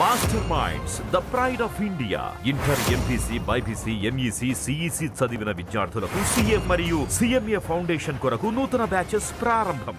Master minds the pride of India. Inter, MPC, BiPC, MEC, CEC చదివిన విద్యార్థులకు CA మరియు CMA foundation కొరకు నూతన బ్యాచెస్ ప్రారంభం.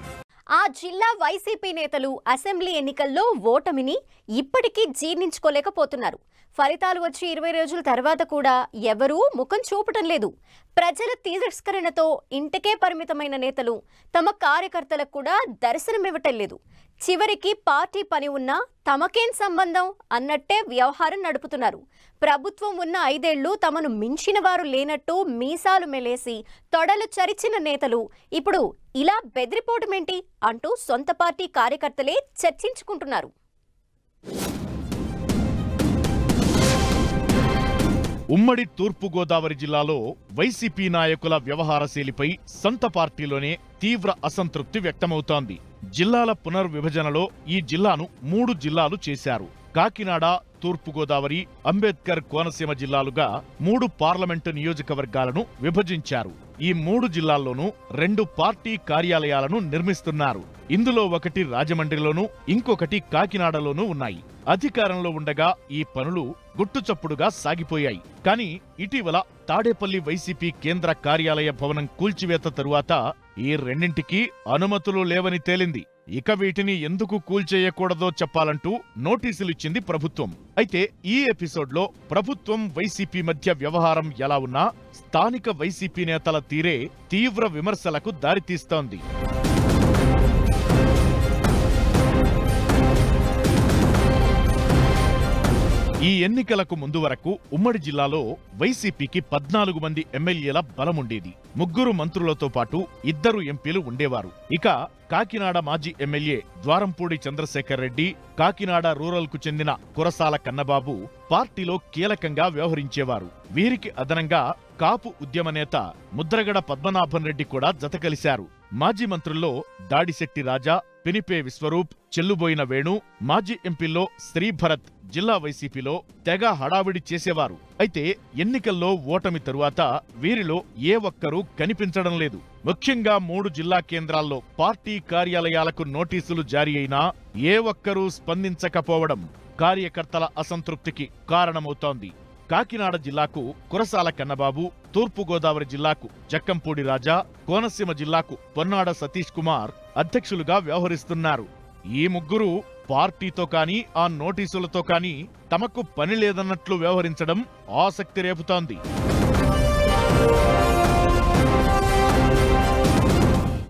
ఆ జిల్లా వైసీపీ నేతలు అసెంబ్లీ ఎన్నికల్లో ఓటమిని ఇప్పటికీ జీర్ణించుకోలేకపోతున్నారు. ఫలితాలు వచ్చి 20 రోజుల తర్వాత కూడా ఎవరూ ముఖం చూపటం లేదు. ప్రజల తిరస్కరణతో ఇంటికే పరిమితమైన నేతలు తమ కార్యకర్తలకు కూడా దర్శనమివ్వటం లేదు. చివరికి పార్టీ పని ఉన్నా తమకేం సంబంధం అన్నట్టే వ్యవహారం నడుపుతున్నారు. ప్రభుత్వం ఉన్న 5 ఏళ్లు తమను మించిన వారు లేనట్టు మీసాలు మెలేసి తొడలు చరిచిన నేతలు ఇప్పుడు ఇలా బెదిరిపోవటమేంటి అంటూ సొంత పార్టీ కార్యకర్తలే చర్చించుకుంటున్నారు. ఉమ్మడి తూర్పుగోదావరి జిల్లాలో వైసీపీ నాయకుల వ్యవహారశైలిపై సొంత పార్టీలోనే తీవ్ర అసంతృప్తి వ్యక్తమవుతోంది. జిల్లాల పునర్విభజనలో ఈ జిల్లాను 3 జిల్లాలు చేశారు. కాకినాడ, తూర్పుగోదావరి, అంబేద్కర్ కోనసీమ జిల్లాలుగా 3 పార్లమెంటు నియోజకవర్గాలను విభజించారు. ఈ 3 జిల్లాల్లోనూ 2 పార్టీ కార్యాలయాలను నిర్మిస్తున్నారు. ఇందులో ఒకటి రాజమండ్రిలోనూ, ఇంకొకటి కాకినాడలోనూ ఉన్నాయి. అధికారంలో ఉండగా ఈ పనులు గుట్టుచప్పుడుగా సాగిపోయాయి. కానీ ఇటీవల తాడేపల్లి వైసీపీ కేంద్ర కార్యాలయ భవనం కూల్చివేత తరువాత ఈ రెండింటికి అనుమతులు లేవని తేలింది. ఇక వీటిని ఎందుకు కూల్చేయకూడదో చెప్పాలంటూ నోటీసులిచ్చింది ప్రభుత్వం. అయితే ఈ ఎపిసోడ్లో ప్రభుత్వం, వైసీపీ మధ్య వ్యవహారం ఎలా ఉన్నా స్థానిక వైసీపీ నేతల తీరే తీవ్ర విమర్శలకు దారితీస్తోంది. ఈ ఎన్నికలకు ముందు వరకు ఉమ్మడి జిల్లాలో వైసీపీకి 14 మంది ఎమ్మెల్యేల బలముండేది. 3 మంత్రులతో పాటు 2 ఎంపీలు ఉండేవారు. ఇక కాకినాడ మాజీ ఎమ్మెల్యే ద్వారంపూడి చంద్రశేఖర్ రెడ్డి, కాకినాడ రూరల్ కు చెందిన కురసాల కన్నబాబు పార్టీలో కీలకంగా వ్యవహరించేవారు. వీరికి అదనంగా కాపు ఉద్యమ నేత ముద్రగడ పద్మనాభన్ రెడ్డి కూడా జతకలిశారు. మాజీ మంత్రుల్లో దాడిశెట్టి రాజా, పినిపే విశ్వరూప్, చెల్లుబోయిన వేణు, మాజీ ఎంపీల్లో శ్రీభరత్ జిల్లా వైసీపీలో తెగ హడావిడి చేసేవారు. అయితే ఎన్నికల్లో ఓటమి తరువాత వీరిలో ఏ ఒక్కరూ కనిపించడం లేదు. ముఖ్యంగా 3 జిల్లా కేంద్రాల్లో పార్టీ కార్యాలయాలకు నోటీసులు జారీ అయినా ఏ ఒక్కరూ స్పందించకపోవడం కార్యకర్తల అసంతృప్తికి కారణమవుతోంది. కాకినాడ జిల్లాకు కురసాల కన్నబాబు, తూర్పుగోదావరి జిల్లాకు జక్కంపూడి రాజా, కోనసీమ జిల్లాకు పొన్నాడ సతీష్ కుమార్ అధ్యక్షులుగా వ్యవహరిస్తున్నారు. ఈ 3 పార్టీతో కానీ ఆ నోటీసులతో కానీ తమకు పని లేదన్నట్లు వ్యవహరించడం ఆసక్తి రేపుతోంది.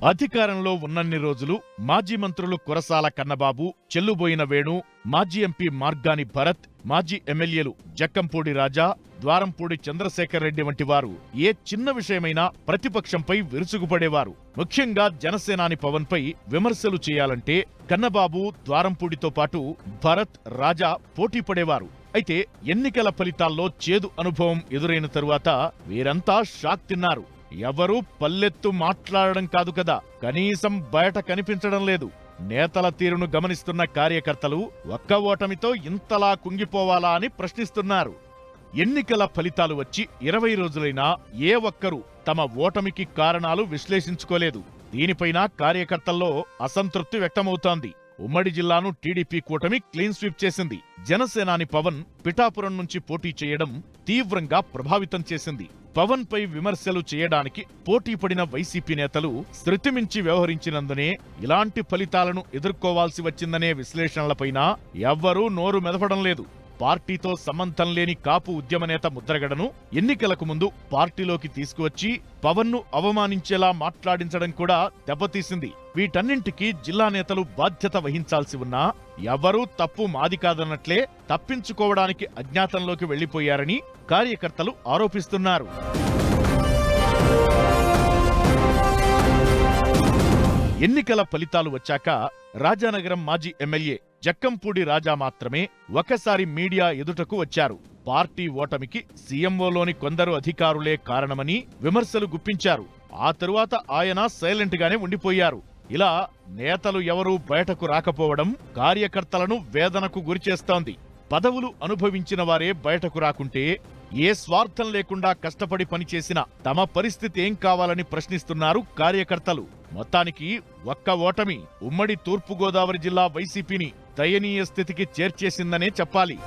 అధికారంలో ఉన్నన్ని రోజులు మాజీ మంత్రులు కురసాల కన్నబాబు, చెల్లుబోయిన వేణు, మాజీ ఎంపీ మార్గాని భరత్, మాజీ ఎమ్మెల్యేలు జక్కంపూడి రాజా, ద్వారంపూడి చంద్రశేఖర్ రెడ్డి వంటి వారు ఏ చిన్న విషయమైనా ప్రతిపక్షంపై విరుచుకుపడేవారు. ముఖ్యంగా జనసేనాని పవన్ పై విమర్శలు చేయాలంటే కన్నబాబు, ద్వారంపూడితో పాటు భరత్, రాజా పోటీ పడేవారు. అయితే ఎన్నికల ఫలితాల్లో చేదు అనుభవం ఎదురైన తరువాత వీరంతా షాక్ తిన్నారు. ఎవరూ పల్లెత్తు మాట్లాడడం కాదు కదా, కనీసం బయట కనిపించడం లేదు. నేతల తీరును గమనిస్తున్న కార్యకర్తలు ఒక్క ఓటమితో ఇంతలా కుంగిపోవాలా అని ప్రశ్నిస్తున్నారు. ఎన్నికల ఫలితాలు వచ్చి 20 రోజులైనా ఏ ఒక్కరూ తమ ఓటమికి కారణాలు విశ్లేషించుకోలేదు. దీనిపైన కార్యకర్తల్లో అసంతృప్తి వ్యక్తమవుతోంది. ఉమ్మడి జిల్లాను టీడీపీ కూటమి క్లీన్ స్వీప్ చేసింది. జనసేనాని పవన్ పిఠాపురం నుంచి పోటీ చేయడం తీవ్రంగా ప్రభావితం చేసింది. పవన్ పై విమర్శలు చేయడానికి పోటీ పడిన వైసీపీ నేతలు శృతిమించి వ్యవహరించినందునే ఇలాంటి ఫలితాలను ఎదుర్కోవాల్సి వచ్చిందనే విశ్లేషణలపైన ఎవ్వరూ నోరు మెదపడం లేదు. పార్టీతో సంబంధం లేని కాపు ఉద్యమ నేత ముద్రగడను ఎన్నికలకు ముందు పార్టీలోకి తీసుకువచ్చి పవన్ను అవమానించేలా మాట్లాడించడం కూడా దెబ్బతీసింది. వీటన్నింటికీ జిల్లా నేతలు బాధ్యత వహించాల్సి ఉన్నా ఎవరూ తప్పు మాది కాదన్నట్లే తప్పించుకోవడానికి అజ్ఞాతంలోకి వెళ్లిపోయారని కార్యకర్తలు ఆరోపిస్తున్నారు. ఎన్నికల ఫలితాలు వచ్చాక రాజానగరం మాజీ ఎమ్మెల్యే జక్కంపూడి రాజా మాత్రమే ఒకసారి మీడియా ఎదుటకు వచ్చారు. పార్టీ ఓటమికి సీఎంఓలోని కొందరు అధికారులే కారణమని విమర్శలు గుప్పించారు. ఆ తరువాత ఆయన సైలెంట్ గానే ఉండిపోయారు. ఇలా నేతలు ఎవరూ బయటకు రాకపోవడం కార్యకర్తలను వేదనకు గురిచేస్తోంది. పదవులు అనుభవించిన వారే బయటకు రాకుంటే ఏ స్వార్థం లేకుండా కష్టపడి పనిచేసిన తమ పరిస్థితి ఏం కావాలని ప్రశ్నిస్తున్నారు కార్యకర్తలు. మొత్తానికి ఒక్క ఓటమి ఉమ్మడి తూర్పుగోదావరి జిల్లా వైసీపీని దయనీయ స్థితికి చేర్చేసిందనే చెప్పాలి.